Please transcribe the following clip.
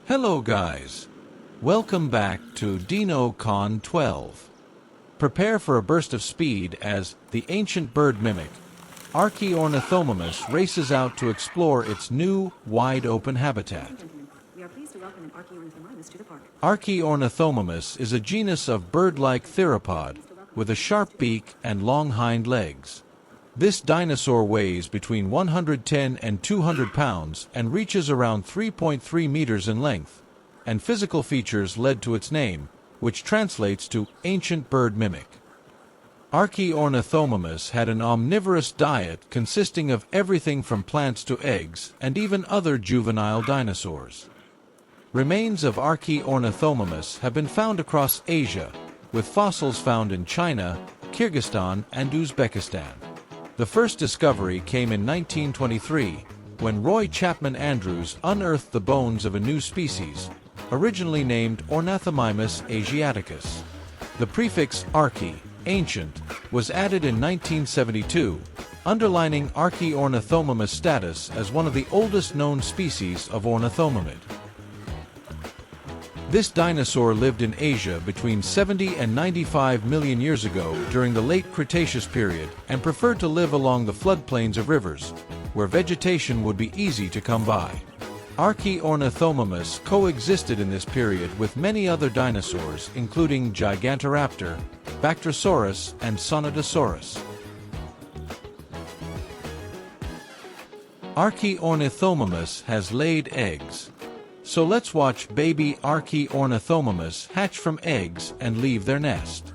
Hello guys! Welcome back to DinoCon 12. Prepare for a burst of speed as the ancient bird mimic, Archaeornithomimus, races out to explore its new, wide-open habitat. We are pleased to welcome an Archaeornithomimus to the park. Archaeornithomimus is a genus of bird-like theropod with a sharp beak and long hind legs. This dinosaur weighs between 110 and 200 pounds and reaches around 3.3 meters in length, and physical features led to its name, which translates to ancient bird mimic. Archaeornithomimus had an omnivorous diet consisting of everything from plants to eggs and even other juvenile dinosaurs. Remains of Archaeornithomimus have been found across Asia, with fossils found in China, Kyrgyzstan, and Uzbekistan. The first discovery came in 1923, when Roy Chapman Andrews unearthed the bones of a new species, originally named Ornithomimus asiaticus. The prefix archae, ancient, was added in 1972, underlining Archaeornithomimus' status as one of the oldest known species of ornithomimid. This dinosaur lived in Asia between 70 and 95 million years ago during the late Cretaceous period and preferred to live along the floodplains of rivers, where vegetation would be easy to come by. Archaeornithomimus coexisted in this period with many other dinosaurs including Gigantoraptor, Bactrosaurus, and Sonatosaurus. Archaeornithomimus has laid eggs. So let's watch baby Archaeornithomimus hatch from eggs and leave their nest.